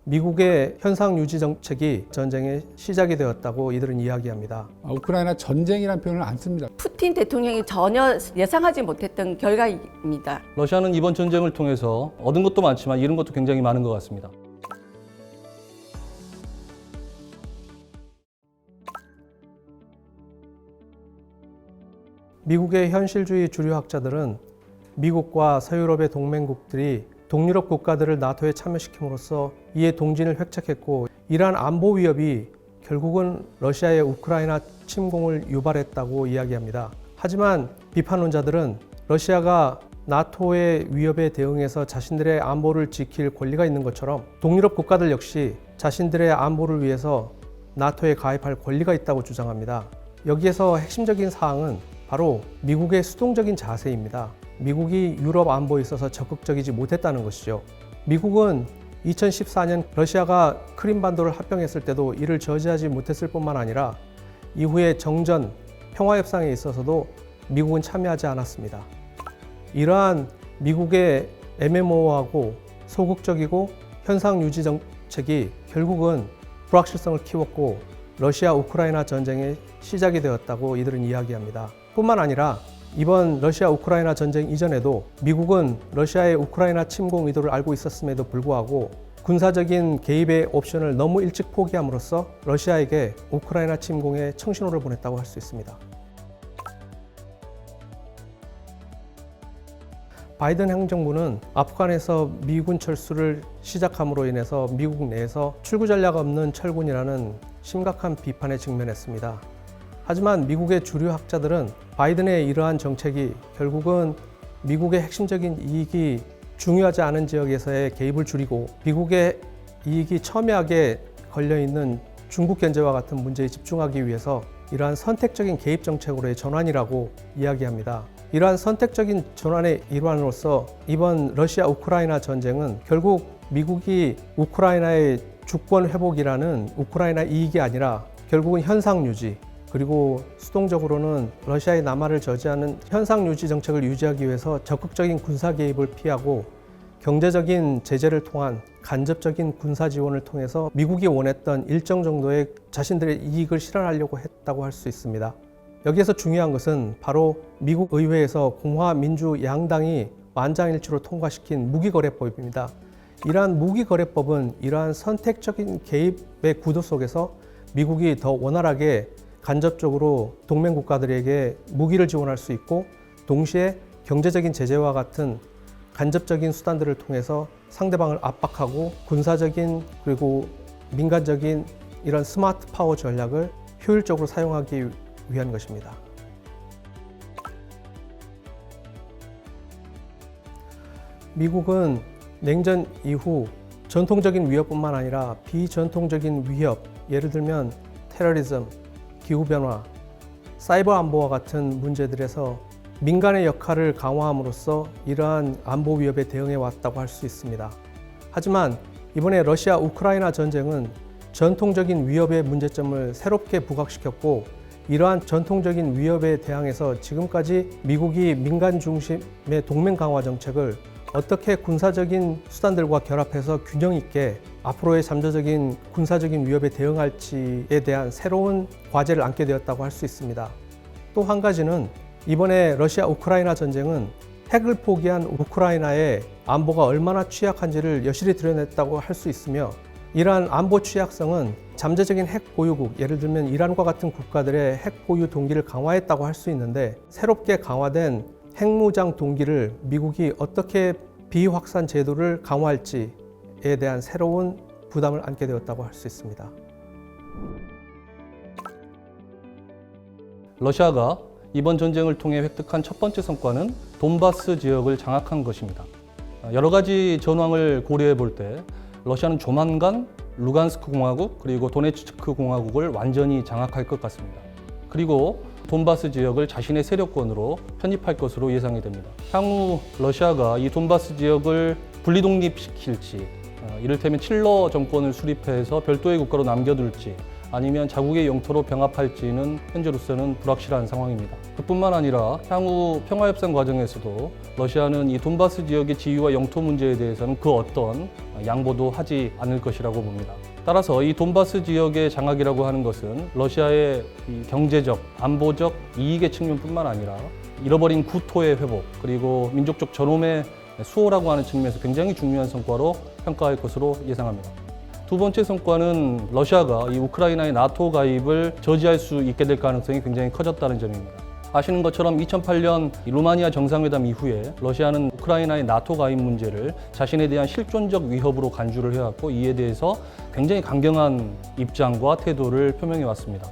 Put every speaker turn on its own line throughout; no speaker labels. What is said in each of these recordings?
미국의 현상 유지 정책이 전쟁의 시작이 되었다고 이들은 이야기합니다.
우크라이나 전쟁이라는 표현을 안 씁니다.
푸틴 대통령이 전혀 예상하지 못했던 결과입니다.
러시아는 이번 전쟁을 통해서 얻은 것도 많지만 잃은 것도 굉장히 많은 것 같습니다.
미국의 현실주의 주류학자들은 미국과 서유럽의 동맹국들이 동유럽 국가들을 나토에 참여시킴으로써 이에 동진을 획책했고, 이러한 안보 위협이 결국은 러시아의 우크라이나 침공을 유발했다고 이야기합니다. 하지만 비판론자들은 러시아가 나토의 위협에 대응해서 자신들의 안보를 지킬 권리가 있는 것처럼 동유럽 국가들 역시 자신들의 안보를 위해서 나토에 가입할 권리가 있다고 주장합니다. 여기에서 핵심적인 사항은 바로 미국의 수동적인 자세입니다. 미국이 유럽 안보에 있어서 적극적이지 못했다는 것이죠. 미국은 2014년 러시아가 크림반도를 합병했을 때도 이를 저지하지 못했을 뿐만 아니라 이후에 정전, 평화협상에 있어서도 미국은 참여하지 않았습니다. 이러한 미국의 애매모호하고 소극적이고 현상 유지 정책이 결국은 불확실성을 키웠고 러시아 우크라이나 전쟁의 시작이 되었다고 이들은 이야기합니다. 뿐만 아니라 이번 러시아 우크라이나 전쟁 이전에도 미국은 러시아의 우크라이나 침공 의도를 알고 있었음에도 불구하고 군사적인 개입의 옵션을 너무 일찍 포기함으로써 러시아에게 우크라이나 침공에 청신호를 보냈다고 할 수 있습니다. 바이든 행정부는 아프간에서 미군 철수를 시작함으로 인해서 미국 내에서 출구 전략 없는 철군이라는 심각한 비판에 직면했습니다. 하지만 미국의 주류 학자들은 바이든의 이러한 정책이 결국은 미국의 핵심적인 이익이 중요하지 않은 지역에서의 개입을 줄이고 미국의 이익이 첨예하게 걸려있는 중국 견제와 같은 문제에 집중하기 위해서 이러한 선택적인 개입 정책으로의 전환이라고 이야기합니다. 이러한 선택적인 전환의 일환으로서 이번 러시아 우크라이나 전쟁은 결국 미국이 우크라이나의 주권 회복이라는 우크라이나 이익이 아니라 결국은 현상 유지, 그리고 수동적으로는 러시아의 남하를 저지하는 현상 유지 정책을 유지하기 위해서 적극적인 군사 개입을 피하고 경제적인 제재를 통한 간접적인 군사 지원을 통해서 미국이 원했던 일정 정도의 자신들의 이익을 실현하려고 했다고 할 수 있습니다. 여기에서 중요한 것은 바로 미국 의회에서 공화 민주 양당이 만장일치로 통과시킨 무기거래법입니다. 이러한 무기거래법은 이러한 선택적인 개입의 구도 속에서 미국이 더 원활하게 간접적으로 동맹 국가들에게 무기를 지원할 수 있고 동시에 경제적인 제재와 같은 간접적인 수단들을 통해서 상대방을 압박하고 군사적인 그리고 민간적인 이런 스마트 파워 전략을 효율적으로 사용하기 위한 것입니다. 미국은 냉전 이후 전통적인 위협뿐만 아니라 비전통적인 위협, 예를 들면 테러리즘, 기후변화, 사이버 안보와 같은 문제들에서 민간의 역할을 강화함으로써 이러한 안보 위협에 대응해 왔다고 할 수 있습니다. 하지만 이번에 러시아 우크라이나 전쟁은 전통적인 위협의 문제점을 새롭게 부각시켰고 이러한 전통적인 위협에 대항해서 지금까지 미국이 민간 중심의 동맹 강화 정책을 어떻게 군사적인 수단들과 결합해서 균형 있게 앞으로의 잠재적인 군사적인 위협에 대응할지에 대한 새로운 과제를 안게 되었다고 할 수 있습니다. 또 한 가지는 이번에 러시아 우크라이나 전쟁은 핵을 포기한 우크라이나의 안보가 얼마나 취약한지를 여실히 드러냈다고 할 수 있으며 이러한 안보 취약성은 잠재적인 핵 보유국, 예를 들면 이란과 같은 국가들의 핵 보유 동기를 강화했다고 할 수 있는데 새롭게 강화된 핵무장 동기를 미국이 어떻게 비확산 제도를 강화할지에 대한 새로운 부담을 안게 되었다고 할 수 있습니다.
러시아가 이번 전쟁을 통해 획득한 첫 번째 성과는 돈바스 지역을 장악한 것입니다. 여러 가지 전황을 고려해 볼 때 러시아는 조만간 루간스크 공화국 그리고 도네츠크 공화국을 완전히 장악할 것 같습니다. 그리고 돈바스 지역을 자신의 세력권으로 편입할 것으로 예상이 됩니다. 향후 러시아가 이 돈바스 지역을 분리독립시킬지, 이를테면 칠러 정권을 수립해서 별도의 국가로 남겨둘지, 아니면 자국의 영토로 병합할지는 현재로서는 불확실한 상황입니다. 그뿐만 아니라 향후 평화협상 과정에서도 러시아는 이 돈바스 지역의 지위와 영토 문제에 대해서는 그 어떤 양보도 하지 않을 것이라고 봅니다. 따라서 이 돈바스 지역의 장악이라고 하는 것은 러시아의 이 경제적, 안보적 이익의 측면뿐만 아니라 잃어버린 구토의 회복, 그리고 민족적 전홈의 수호라고 하는 측면에서 굉장히 중요한 성과로 평가할 것으로 예상합니다. 두 번째 성과는 러시아가 이 우크라이나의 나토 가입을 저지할 수 있게 될 가능성이 굉장히 커졌다는 점입니다. 아시는 것처럼 2008년 루마니아 정상회담 이후에 러시아는 우크라이나의 나토 가입 문제를 자신에 대한 실존적 위협으로 간주를 해왔고, 이에 대해서 굉장히 강경한 입장과 태도를 표명해 왔습니다.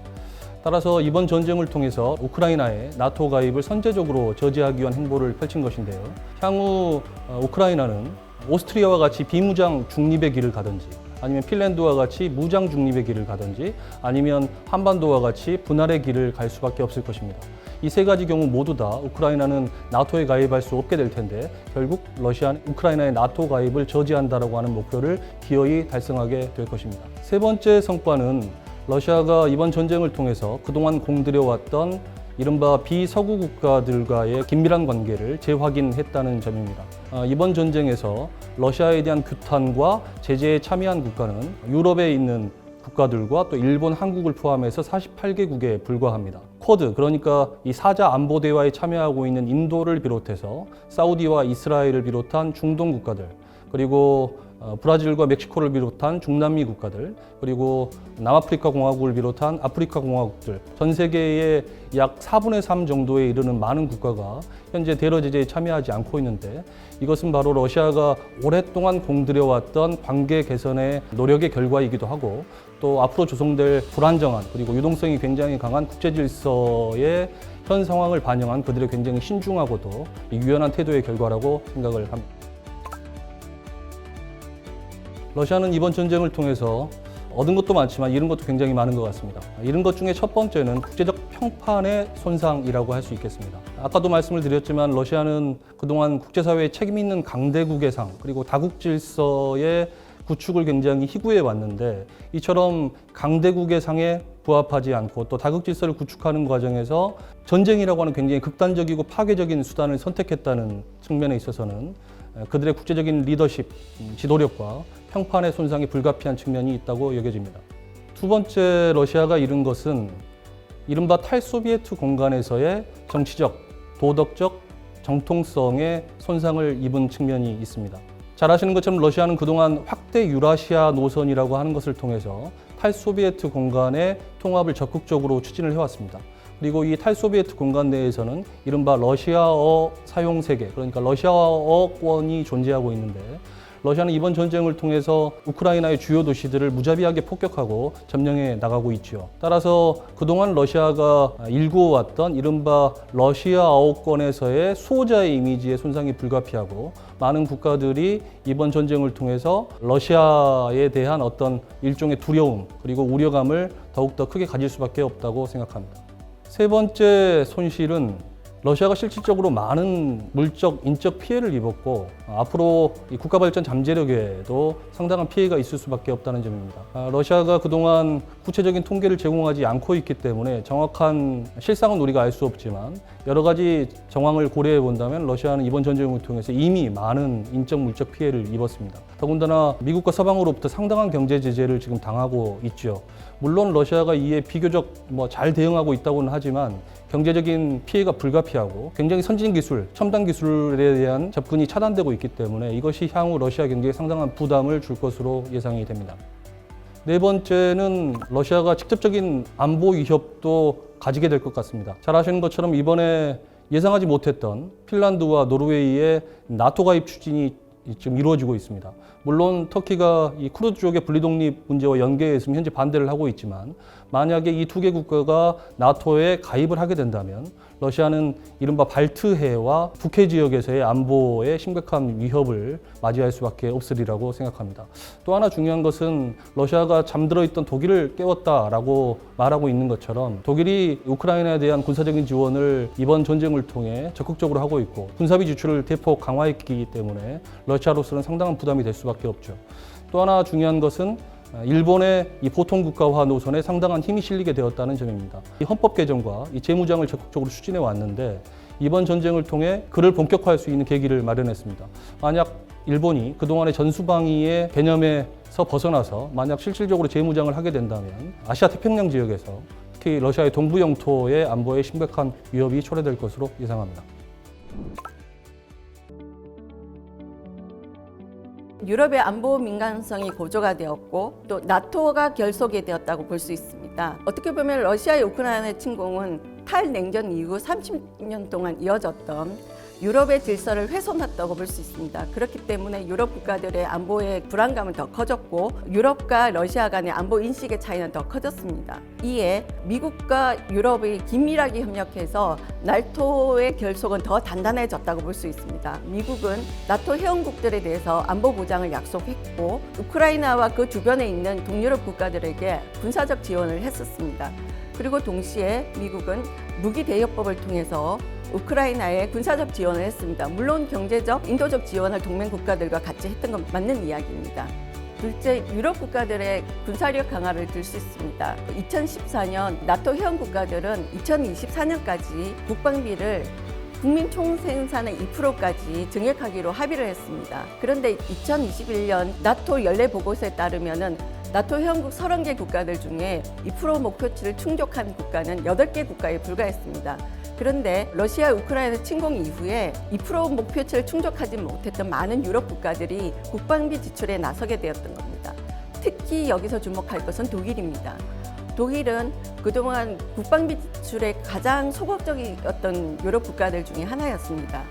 따라서 이번 전쟁을 통해서 우크라이나의 나토 가입을 선제적으로 저지하기 위한 행보를 펼친 것인데요. 향후 우크라이나는 오스트리아와 같이 비무장 중립의 길을 가든지, 아니면 핀란드와 같이 무장 중립의 길을 가든지, 아니면 한반도와 같이 분할의 길을 갈 수밖에 없을 것입니다. 이 세 가지 경우 모두 다 우크라이나는 나토에 가입할 수 없게 될 텐데, 결국 러시아는 우크라이나의 나토 가입을 저지한다라고 하는 목표를 기어이 달성하게 될 것입니다. 세 번째 성과는 러시아가 이번 전쟁을 통해서 그동안 공들여왔던 이른바 비서구 국가들과의 긴밀한 관계를 재확인했다는 점입니다. 이번 전쟁에서 러시아에 대한 규탄과 제재에 참여한 국가는 유럽에 있는 국가들과 또 일본, 한국을 포함해서 48개국에 불과합니다. 쿼드, 그러니까 이 사자 안보 대화에 참여하고 있는 인도를 비롯해서 사우디와 이스라엘을 비롯한 중동 국가들, 그리고 브라질과 멕시코를 비롯한 중남미 국가들, 그리고 남아프리카 공화국을 비롯한 아프리카 공화국들, 전 세계의 약 4분의 3 정도에 이르는 많은 국가가 현재 대러 제재에 참여하지 않고 있는데, 이것은 바로 러시아가 오랫동안 공들여왔던 관계 개선의 노력의 결과이기도 하고, 또 앞으로 조성될 불안정한 그리고 유동성이 굉장히 강한 국제 질서의 현 상황을 반영한 그들의 굉장히 신중하고도 유연한 태도의 결과라고 생각을 합니다. 러시아는 이번 전쟁을 통해서 얻은 것도 많지만 잃은 것도 굉장히 많은 것 같습니다. 잃은 것 중에 첫 번째는 국제적 평판의 손상이라고 할 수 있겠습니다. 아까도 말씀을 드렸지만 러시아는 그동안 국제사회에 책임 있는 강대국의 상, 그리고 다국 질서의 구축을 굉장히 희구해 왔는데, 이처럼 강대국의 상에 부합하지 않고 또 다국 질서를 구축하는 과정에서 전쟁이라고 하는 굉장히 극단적이고 파괴적인 수단을 선택했다는 측면에 있어서는 그들의 국제적인 리더십, 지도력과 평판의 손상이 불가피한 측면이 있다고 여겨집니다. 두 번째, 러시아가 잃은 것은 이른바 탈소비에트 공간에서의 정치적, 도덕적 정통성에 손상을 입은 측면이 있습니다. 잘 아시는 것처럼 러시아는 그동안 확대 유라시아 노선이라고 하는 것을 통해서 탈소비에트 공간의 통합을 적극적으로 추진을 해왔습니다. 그리고 이 탈소비에트 공간 내에서는 이른바 러시아어 사용 세계, 그러니까 러시아어권이 존재하고 있는데, 러시아는 이번 전쟁을 통해서 우크라이나의 주요 도시들을 무자비하게 폭격하고 점령해 나가고 있죠. 따라서 그동안 러시아가 일구어왔던 이른바 러시아어권에서의 수호자의 이미지의 손상이 불가피하고, 많은 국가들이 이번 전쟁을 통해서 러시아에 대한 어떤 일종의 두려움 그리고 우려감을 더욱더 크게 가질 수밖에 없다고 생각합니다. 세 번째 손실은 러시아가 실질적으로 많은 물적, 인적 피해를 입었고, 앞으로 이 국가발전 잠재력에도 상당한 피해가 있을 수밖에 없다는 점입니다. 러시아가 그동안 구체적인 통계를 제공하지 않고 있기 때문에 정확한 실상은 우리가 알 수 없지만, 여러 가지 정황을 고려해 본다면 러시아는 이번 전쟁을 통해서 이미 많은 인적, 물적 피해를 입었습니다. 더군다나 미국과 서방으로부터 상당한 경제 제재를 지금 당하고 있죠. 물론 러시아가 이에 비교적 잘 대응하고 있다고는 하지만 경제적인 피해가 불가피하고 굉장히 선진 기술, 첨단 기술에 대한 접근이 차단되고 있기 때문에 이것이 향후 러시아 경제에 상당한 부담을 줄 것으로 예상이 됩니다. 네 번째는 러시아가 직접적인 안보 위협도 가지게 될 것 같습니다. 잘 아시는 것처럼 이번에 예상하지 못했던 핀란드와 노르웨이의 나토 가입 추진이 지금 이루어지고 있습니다. 물론 터키가 이 쿠르드족의 분리독립 문제와 연계해서 현재 반대를 하고 있지만, 만약에 이 두 개 국가가 나토에 가입을 하게 된다면 러시아는 이른바 발트해와 북해 지역에서의 안보에 심각한 위협을 맞이할 수밖에 없으리라고 생각합니다. 또 하나 중요한 것은 러시아가 잠들어 있던 독일을 깨웠다라고 말하고 있는 것처럼, 독일이 우크라이나에 대한 군사적인 지원을 이번 전쟁을 통해 적극적으로 하고 있고 군사비 지출을 대폭 강화했기 때문에 러시아로서는 상당한 부담이 될 수밖에 없죠. 또 하나 중요한 것은 일본의 이 보통 국가화 노선에 상당한 힘이 실리게 되었다는 점입니다. 이 헌법 개정과 이 재무장을 적극적으로 추진해 왔는데 이번 전쟁을 통해 그를 본격화할 수 있는 계기를 마련했습니다. 만약 일본이 그동안의 전수방위의 개념에서 벗어나서 만약 실질적으로 재무장을 하게 된다면 아시아 태평양 지역에서 특히 러시아의 동부 영토의 안보에 심각한 위협이 초래될 것으로 예상합니다.
유럽의 안보 민감성이 고조가 되었고 또 나토가 결속이 되었다고 볼 수 있습니다. 어떻게 보면 러시아의 우크라이나 침공은 탈냉전 이후 30년 동안 이어졌던 유럽의 질서를 훼손했다고 볼 수 있습니다. 그렇기 때문에 유럽 국가들의 안보의 불안감은 더 커졌고 유럽과 러시아 간의 안보 인식의 차이는 더 커졌습니다. 이에 미국과 유럽이 긴밀하게 협력해서 나토의 결속은 더 단단해졌다고 볼 수 있습니다. 미국은 나토 회원국들에 대해서 안보 보장을 약속했고 우크라이나와 그 주변에 있는 동유럽 국가들에게 군사적 지원을 했었습니다. 그리고 동시에 미국은 무기 대여법을 통해서 우크라이나에 군사적 지원을 했습니다. 물론 경제적, 인도적 지원을 동맹 국가들과 같이 했던 건 맞는 이야기입니다. 둘째, 유럽 국가들의 군사력 강화를 들 수 있습니다. 2014년 나토 회원 국가들은 2024년까지 국방비를 국민 총생산의 2%까지 증액하기로 합의를 했습니다. 그런데 2021년 나토 연례 보고서에 따르면은 나토 회원국 30개 국가들 중에 2% 목표치를 충족한 국가는 8개 국가에 불과했습니다. 그런데 러시아 우크라이나 침공 이후에 2% 목표치를 충족하지 못했던 많은 유럽 국가들이 국방비 지출에 나서게 되었던 겁니다. 특히 여기서 주목할 것은 독일입니다. 독일은 그동안 국방비 지출에 가장 소극적이었던 유럽 국가들 중에 하나였습니다.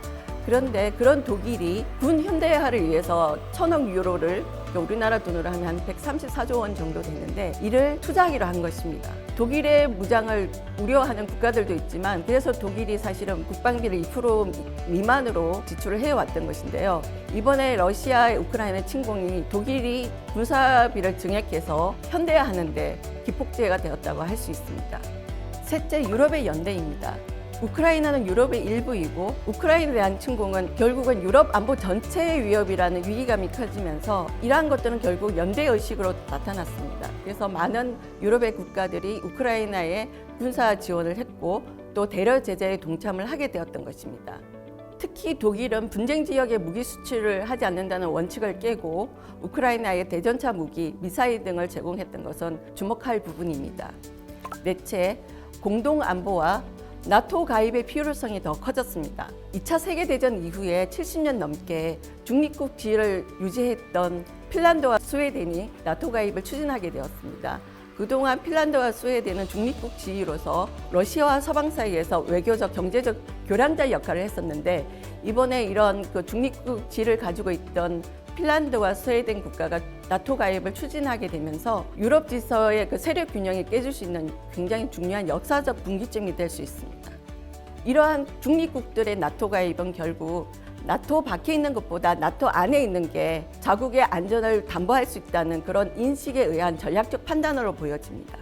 그런데 그런 독일이 군 현대화를 위해서 1,000억 유로를 우리나라 돈으로 하면 한 134조 원 정도 되는데 이를 투자하기로 한 것입니다. 독일의 무장을 우려하는 국가들도 있지만 그래서 독일이 사실은 국방비를 2% 미만으로 지출을 해왔던 것인데요. 이번에 러시아의 우크라이나 침공이 독일이 군사비를 증액해서 현대화하는데 기폭제가 되었다고 할 수 있습니다. 셋째, 유럽의 연대입니다. 우크라이나는 유럽의 일부이고 우크라이나에 대한 침공은 결국은 유럽 안보 전체의 위협이라는 위기감이 커지면서 이러한 것들은 결국 연대의식으로 나타났습니다. 그래서 많은 유럽의 국가들이 우크라이나에 군사 지원을 했고 또 대러 제재에 동참을 하게 되었던 것입니다. 특히 독일은 분쟁 지역에 무기 수출을 하지 않는다는 원칙을 깨고 우크라이나에 대전차 무기, 미사일 등을 제공했던 것은 주목할 부분입니다. 넷째, 공동 안보와 나토 가입의 필요성이 더 커졌습니다. 2차 세계대전 이후에 70년 넘게 중립국 지위를 유지했던 핀란드와 스웨덴이 나토 가입을 추진하게 되었습니다. 그동안 핀란드와 스웨덴은 중립국 지위로서 러시아와 서방 사이에서 외교적, 경제적 교량자 역할을 했었는데 이번에 이런 그 중립국 지위를 가지고 있던 핀란드와 스웨덴 국가가 나토 가입을 추진하게 되면서 유럽 질서의 그 세력 균형이 깨질 수 있는 굉장히 중요한 역사적 분기점이 될 수 있습니다. 이러한 중립국들의 나토 가입은 결국 나토 밖에 있는 것보다 나토 안에 있는 게 자국의 안전을 담보할 수 있다는 그런 인식에 의한 전략적 판단으로 보여집니다.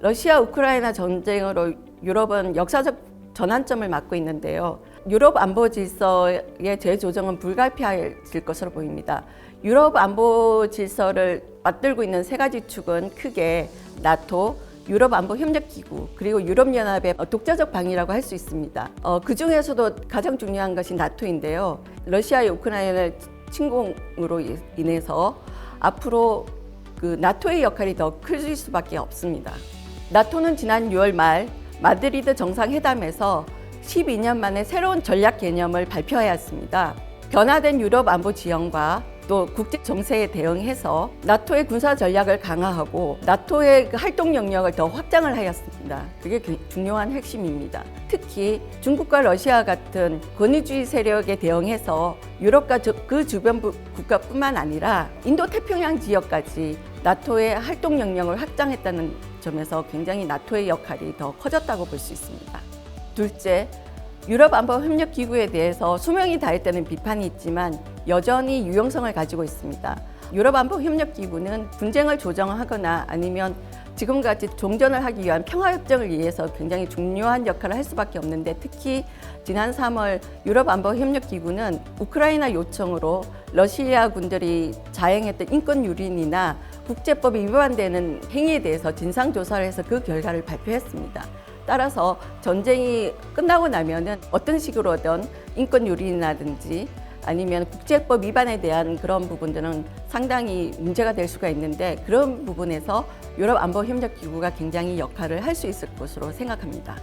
러시아 우크라이나 전쟁으로 유럽은 역사적 전환점을 맞고 있는데요. 유럽 안보 질서의 재조정은 불가피해질 것으로 보입니다. 유럽 안보 질서를 맞들고 있는 세 가지 축은 크게 나토, 유럽 안보 협력 기구, 그리고 유럽연합의 독자적 방위라고 할 수 있습니다. 그 중에서도 가장 중요한 것이 나토인데요. 러시아의 우크라이나 침공으로 인해서 앞으로 그 나토의 역할이 더 커질 수밖에 없습니다. 나토는 지난 6월 말 마드리드 정상회담에서 12년 만에 새로운 전략 개념을 발표하였습니다. 변화된 유럽 안보 지형과 또 국제 정세에 대응해서 나토의 군사 전략을 강화하고 나토의 활동 영역을 더 확장을 하였습니다. 그게 중요한 핵심입니다. 특히 중국과 러시아 같은 권위주의 세력에 대응해서 유럽과 그 주변 국가뿐만 아니라 인도 태평양 지역까지 나토의 활동 영역을 확장했다는 점에서 굉장히 나토의 역할이 더 커졌다고 볼 수 있습니다. 둘째, 유럽 안보 협력 기구에 대해서 수명이 다했다는 비판이 있지만 여전히 유용성을 가지고 있습니다. 유럽 안보 협력 기구는 분쟁을 조정하거나 아니면 지금같이 종전을 하기 위한 평화협정을 위해서 굉장히 중요한 역할을 할 수밖에 없는데, 특히 지난 3월 유럽안보협력기구는 우크라이나 요청으로 러시아 군들이 자행했던 인권 유린이나 국제법이 위반되는 행위에 대해서 진상조사를 해서 그 결과를 발표했습니다. 따라서 전쟁이 끝나고 나면은 어떤 식으로든 인권 유린이라든지 아니면 국제법 위반에 대한 그런 부분들은 상당히 문제가 될 수가 있는데, 그런 부분에서 유럽안보협력기구가 굉장히 역할을 할 수 있을 것으로 생각합니다.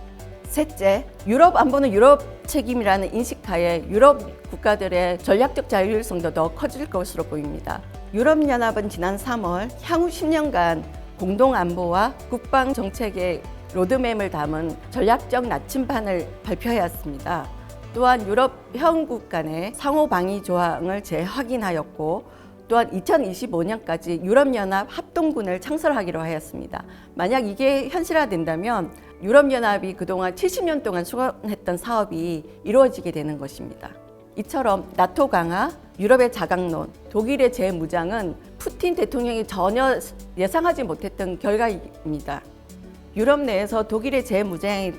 셋째, 유럽 안보는 유럽 책임이라는 인식하에 유럽 국가들의 전략적 자율성도 더 커질 것으로 보입니다. 유럽연합은 지난 3월 향후 10년간 공동안보와 국방정책의 로드맵을 담은 전략적 나침반을 발표하였습니다. 또한 유럽 회원국 간의 상호 방위 조항을 재확인하였고, 또한 2025년까지 유럽연합 합동군을 창설하기로 하였습니다. 만약 이게 현실화된다면 유럽연합이 그동안 70년 동안 수행했던 사업이 이루어지게 되는 것입니다. 이처럼 나토 강화, 유럽의 자강론, 독일의 재무장은 푸틴 대통령이 전혀 예상하지 못했던 결과입니다. 유럽 내에서 독일의 재무장에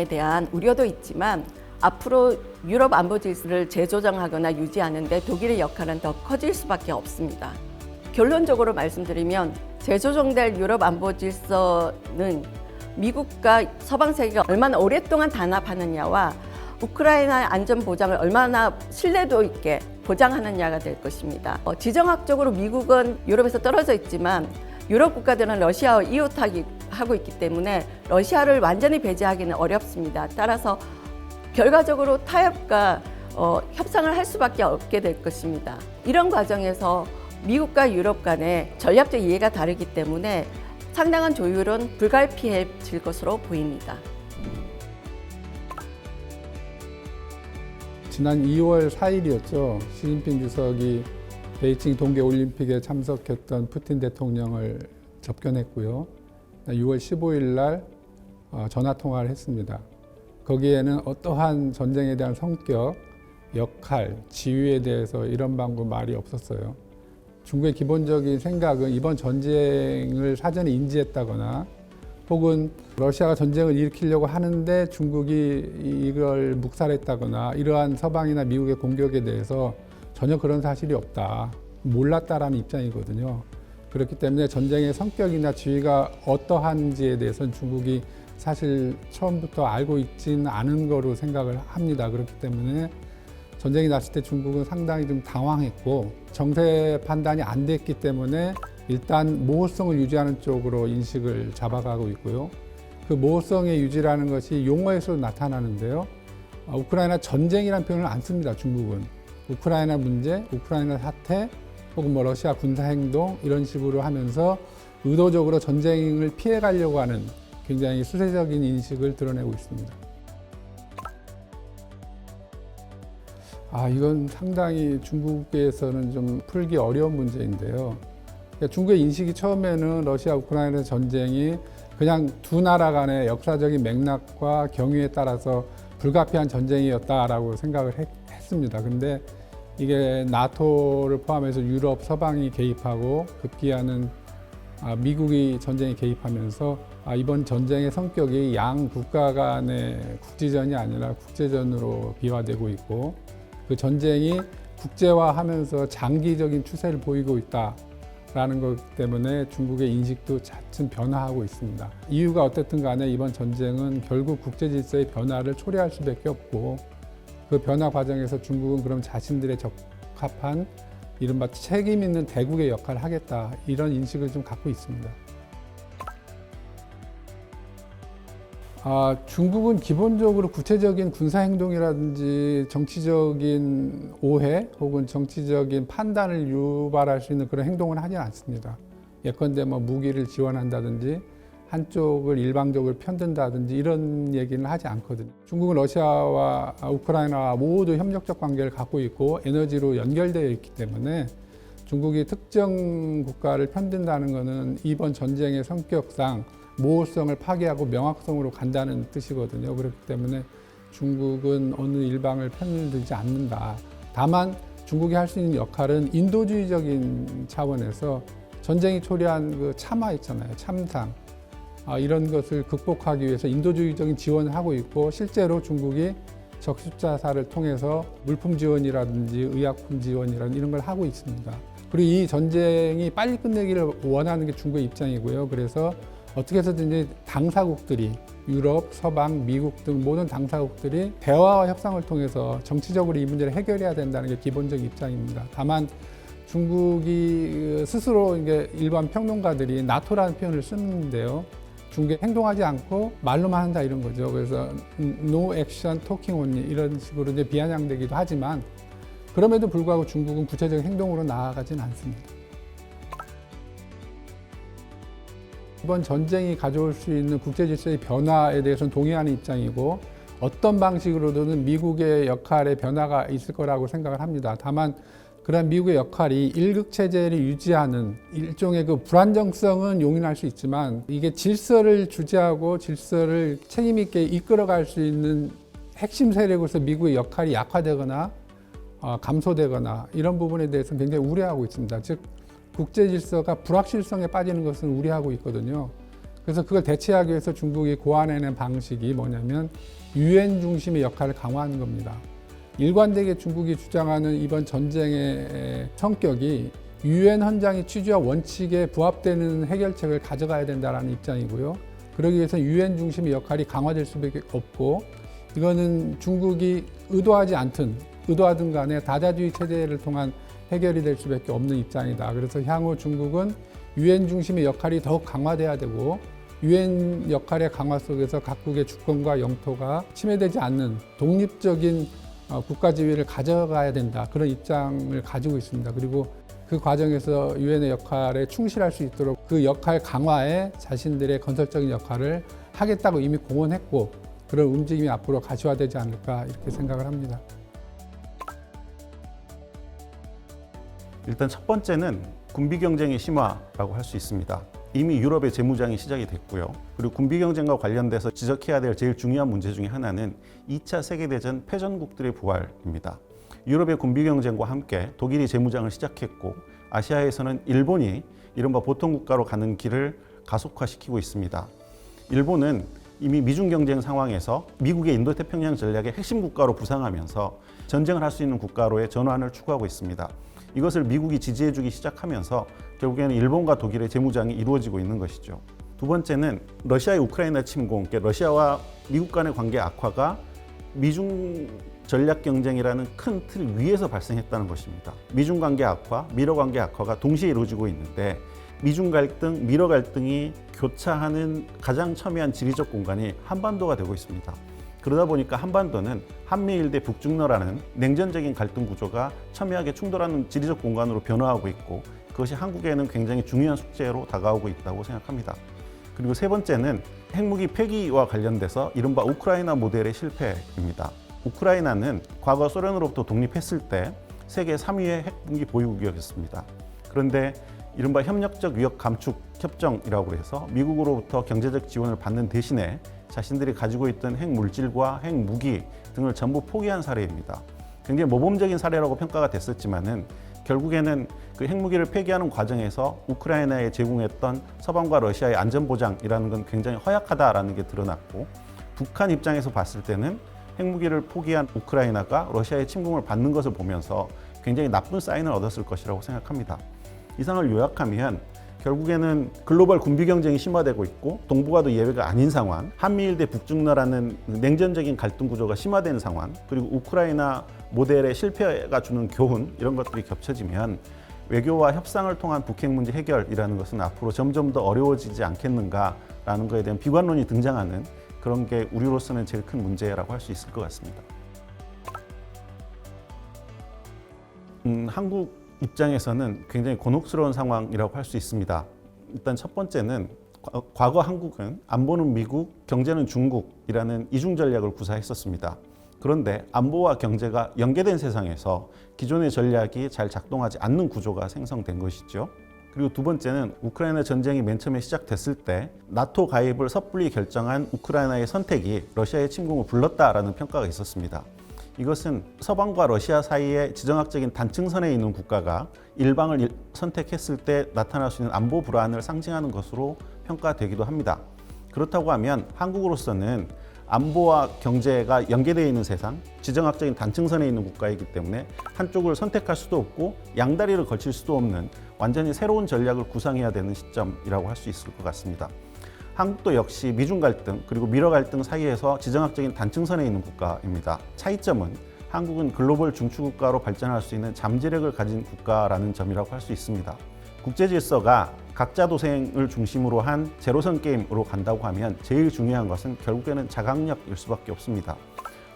대한 우려도 있지만 앞으로 유럽 안보 질서를 재조정하거나 유지하는 데 독일의 역할은 더 커질 수밖에 없습니다. 결론적으로 말씀드리면 재조정될 유럽 안보 질서는 미국과 서방 세계가 얼마나 오랫동안 단합하느냐와 우크라이나의 안전 보장을 얼마나 신뢰도 있게 보장하느냐가 될 것입니다. 지정학적으로 미국은 유럽에서 떨어져 있지만 유럽 국가들은 러시아와 이웃하고 있기 때문에 러시아를 완전히 배제하기는 어렵습니다. 따라서 결과적으로 타협과 협상을 할 수밖에 없게 될 것입니다. 이런 과정에서 미국과 유럽 간의 전략적 이해가 다르기 때문에 상당한 조율은 불가피해질 것으로 보입니다.
지난 2월 4일이었죠. 시진핑 주석이 베이징 동계올림픽에 참석했던 푸틴 대통령을 접견했고요. 6월 15일 날 전화통화를 했습니다. 거기에는 어떠한 전쟁에 대한 성격, 역할, 지위에 대해서 이런 방구 말이 없었어요. 중국의 기본적인 생각은 이번 전쟁을 사전에 인지했다거나 혹은 러시아가 전쟁을 일으키려고 하는데 중국이 이걸 묵살했다거나 이러한 서방이나 미국의 공격에 대해서 전혀 그런 사실이 없다. 몰랐다라는 입장이거든요. 그렇기 때문에 전쟁의 성격이나 지위가 어떠한지에 대해서는 중국이 사실 처음부터 알고 있지는 않은 거로 생각을 합니다. 그렇기 때문에 전쟁이 났을 때 중국은 상당히 좀 당황했고 정세 판단이 안 됐기 때문에 일단 모호성을 유지하는 쪽으로 인식을 잡아가고 있고요. 그 모호성의 유지라는 것이 용어에서 나타나는데요. 우크라이나 전쟁이라는 표현을 안 씁니다. 중국은. 우크라이나 문제, 우크라이나 사태, 혹은 뭐 러시아 군사 행동 이런 식으로 하면서 의도적으로 전쟁을 피해가려고 하는 굉장히 수세적인 인식을 드러내고 있습니다. 이건 상당히 중국에서는 좀 풀기 어려운 문제인데요. 그러니까 중국의 인식이 처음에는 러시아 우크라이나 전쟁이 그냥 두 나라 간의 역사적인 맥락과 경위에 따라서 불가피한 전쟁이었다라고 생각을 했습니다. 근데 이게 나토를 포함해서 유럽 서방이 개입하고 급기야는 미국이 전쟁에 개입하면서 이번 전쟁의 성격이 양 국가 간의 국지전이 아니라 국제전으로 비화되고 있고 그 전쟁이 국제화하면서 장기적인 추세를 보이고 있다라는 것 때문에 중국의 인식도 차츰 변화하고 있습니다. 이유가 어떻든 간에 이번 전쟁은 결국 국제 질서의 변화를 초래할 수밖에 없고 그 변화 과정에서 중국은 그럼 자신들의 적합한 이른바 책임 있는 대국의 역할을 하겠다 이런 인식을 좀 갖고 있습니다. 중국은 기본적으로 구체적인 군사행동이라든지 정치적인 오해 혹은 정치적인 판단을 유발할 수 있는 그런 행동을 하지 않습니다. 예컨대 뭐 무기를 지원한다든지 한쪽을 일방적으로 편든다든지 이런 얘기는 하지 않거든요. 중국은 러시아와 우크라이나와 모두 협력적 관계를 갖고 있고 에너지로 연결되어 있기 때문에 중국이 특정 국가를 편든다는 것은 이번 전쟁의 성격상 모호성을 파괴하고 명확성으로 간다는 뜻이거든요. 그렇기 때문에 중국은 어느 일방을 편을 들지 않는다. 다만 중국이 할 수 있는 역할은 인도주의적인 차원에서 전쟁이 초래한 그 참화 있잖아요. 참상. 이런 것을 극복하기 위해서 인도주의적인 지원을 하고 있고 실제로 중국이 적십자사를 통해서 물품 지원이라든지 의약품 지원이라든지 이런 걸 하고 있습니다. 그리고 이 전쟁이 빨리 끝내기를 원하는 게 중국의 입장이고요. 그래서 어떻게 해서든지 당사국들이 유럽, 서방, 미국 등 모든 당사국들이 대화와 협상을 통해서 정치적으로 이 문제를 해결해야 된다는 게 기본적인 입장입니다. 다만 중국이 스스로 이게 일반 평론가들이 나토라는 표현을 쓰는데요. 중국이 행동하지 않고 말로만 한다 이런 거죠. 그래서 no action talking only 이런 식으로 이제 비아냥되기도 하지만 그럼에도 불구하고 중국은 구체적인 행동으로 나아가진 않습니다. 이번 전쟁이 가져올 수 있는 국제 질서의 변화에 대해서는 동의하는 입장이고 어떤 방식으로든 미국의 역할에 변화가 있을 거라고 생각을 합니다. 다만 그런 미국의 역할이 일극 체제를 유지하는 일종의 그 불안정성은 용인할 수 있지만 이게 질서를 주재하고 질서를 책임 있게 이끌어갈 수 있는 핵심 세력으로서 미국의 역할이 약화되거나 감소되거나 이런 부분에 대해서는 굉장히 우려하고 있습니다. 즉 국제 질서가 불확실성에 빠지는 것은 우려하고 있거든요. 그래서 그걸 대체하기 위해서 중국이 고안해낸 방식이 뭐냐면 유엔 중심의 역할을 강화하는 겁니다. 일관되게 중국이 주장하는 이번 전쟁의 성격이 유엔 헌장의 취지와 원칙에 부합되는 해결책을 가져가야 된다는 입장이고요. 그러기 위해서 유엔 중심의 역할이 강화될 수밖에 없고 이거는 중국이 의도하든 간에 다자주의 체제를 통한 해결이 될 수밖에 없는 입장이다. 그래서 향후 중국은 유엔 중심의 역할이 더욱 강화돼야 되고 유엔 역할의 강화 속에서 각국의 주권과 영토가 침해되지 않는 독립적인 국가 지위를 가져가야 된다. 그런 입장을 가지고 있습니다. 그리고 그 과정에서 유엔의 역할에 충실할 수 있도록 그 역할 강화에 자신들의 건설적인 역할을 하겠다고 이미 공언했고 그런 움직임이 앞으로 가시화되지 않을까 이렇게 생각을 합니다.
일단 첫 번째는 군비 경쟁의 심화라고 할 수 있습니다. 이미 유럽의 재무장이 시작이 됐고요. 그리고 군비 경쟁과 관련돼서 지적해야 될 제일 중요한 문제 중에 하나는 2차 세계대전 패전국들의 부활입니다. 유럽의 군비 경쟁과 함께 독일이 재무장을 시작했고 아시아에서는 일본이 이른바 보통국가로 가는 길을 가속화시키고 있습니다. 일본은 이미 미중 경쟁 상황에서 미국의 인도태평양 전략의 핵심 국가로 부상하면서 전쟁을 할 수 있는 국가로의 전환을 추구하고 있습니다. 이것을 미국이 지지해주기 시작하면서 결국에는 일본과 독일의 재무장이 이루어지고 있는 것이죠. 두 번째는 러시아의 우크라이나 침공, 그러니까 러시아와 미국 간의 관계 악화가 미중 전략 경쟁이라는 큰 틀 위에서 발생했다는 것입니다. 미중 관계 악화, 미러 관계 악화가 동시에 이루어지고 있는데 미중 갈등, 미러 갈등이 교차하는 가장 첨예한 지리적 공간이 한반도가 되고 있습니다. 그러다 보니까 한반도는 한미일 대 북중러라는 냉전적인 갈등 구조가 첨예하게 충돌하는 지리적 공간으로 변화하고 있고 그것이 한국에는 굉장히 중요한 숙제로 다가오고 있다고 생각합니다. 그리고 세 번째는 핵무기 폐기와 관련돼서 이른바 우크라이나 모델의 실패입니다. 우크라이나는 과거 소련으로부터 독립했을 때 세계 3위의 핵무기 보유국이었습니다. 그런데 이른바 협력적 위협 감축 협정이라고 해서 미국으로부터 경제적 지원을 받는 대신에 자신들이 가지고 있던 핵물질과 핵무기 등을 전부 포기한 사례입니다. 굉장히 모범적인 사례라고 평가가 됐었지만은 결국에는 그 핵무기를 폐기하는 과정에서 우크라이나에 제공했던 서방과 러시아의 안전보장이라는 건 굉장히 허약하다라는 게 드러났고 북한 입장에서 봤을 때는 핵무기를 포기한 우크라이나가 러시아의 침공을 받는 것을 보면서 굉장히 나쁜 사인을 얻었을 것이라고 생각합니다. 이상을 요약하면 결국에는 글로벌 군비 경쟁이 심화되고 있고 동북아도 예외가 아닌 상황, 한미일 대 북중러라는 냉전적인 갈등 구조가 심화된 상황, 그리고 우크라이나 모델의 실패가 주는 교훈 이런 것들이 겹쳐지면 외교와 협상을 통한 북핵 문제 해결이라는 것은 앞으로 점점 더 어려워지지 않겠는가라는 것에 대한 비관론이 등장하는 그런 게 우리로서는 제일 큰 문제라고 할 수 있을 것 같습니다. 한국 입장에서는 굉장히 곤혹스러운 상황이라고 할 수 있습니다. 일단 첫 번째는 과거 한국은 안보는 미국, 경제는 중국이라는 이중 전략을 구사했었습니다. 그런데 안보와 경제가 연계된 세상에서 기존의 전략이 잘 작동하지 않는 구조가 생성된 것이죠. 그리고 두 번째는 우크라이나 전쟁이 맨 처음에 시작됐을 때 나토 가입을 섣불리 결정한 우크라이나의 선택이 러시아의 침공을 불렀다라는 평가가 있었습니다. 이것은 서방과 러시아 사이에 지정학적인 단층선에 있는 국가가 일방을 선택했을 때 나타날 수 있는 안보 불안을 상징하는 것으로 평가되기도 합니다. 그렇다고 하면 한국으로서는 안보와 경제가 연계되어 있는 세상, 지정학적인 단층선에 있는 국가이기 때문에 한쪽을 선택할 수도 없고 양다리를 걸칠 수도 없는 완전히 새로운 전략을 구상해야 되는 시점이라고 할 수 있을 것 같습니다. 한국도 역시 미중 갈등 그리고 미러 갈등 사이에서 지정학적인 단층선에 있는 국가입니다. 차이점은 한국은 글로벌 중추국가로 발전할 수 있는 잠재력을 가진 국가라는 점이라고 할 수 있습니다. 국제 질서가 각자 도생을 중심으로 한 제로섬 게임으로 간다고 하면 제일 중요한 것은 결국에는 자강력일 수밖에 없습니다.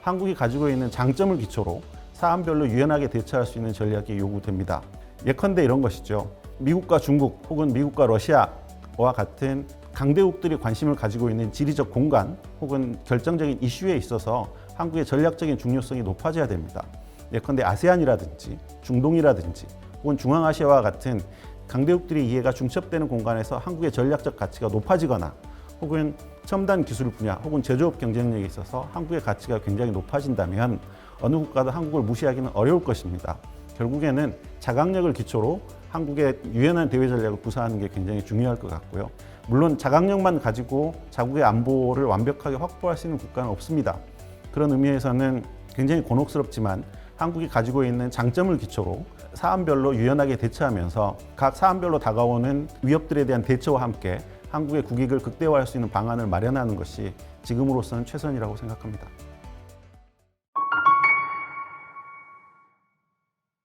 한국이 가지고 있는 장점을 기초로 사안별로 유연하게 대처할 수 있는 전략이 요구됩니다. 예컨대 이런 것이죠. 미국과 중국 혹은 미국과 러시아와 같은 강대국들이 관심을 가지고 있는 지리적 공간 혹은 결정적인 이슈에 있어서 한국의 전략적인 중요성이 높아져야 됩니다. 예컨대 아세안이라든지 중동이라든지 혹은 중앙아시아와 같은 강대국들의 이해가 중첩되는 공간에서 한국의 전략적 가치가 높아지거나 혹은 첨단 기술 분야 혹은 제조업 경쟁력에 있어서 한국의 가치가 굉장히 높아진다면 어느 국가도 한국을 무시하기는 어려울 것입니다. 결국에는 자강력을 기초로 한국의 유연한 대외 전략을 구사하는 게 굉장히 중요할 것 같고요. 물론 자강력만 가지고 자국의 안보를 완벽하게 확보할 수 있는 국가는 없습니다. 그런 의미에서는 굉장히 곤혹스럽지만 한국이 가지고 있는 장점을 기초로 사안별로 유연하게 대처하면서 각 사안별로 다가오는 위협들에 대한 대처와 함께 한국의 국익을 극대화할 수 있는 방안을 마련하는 것이 지금으로서는 최선이라고 생각합니다.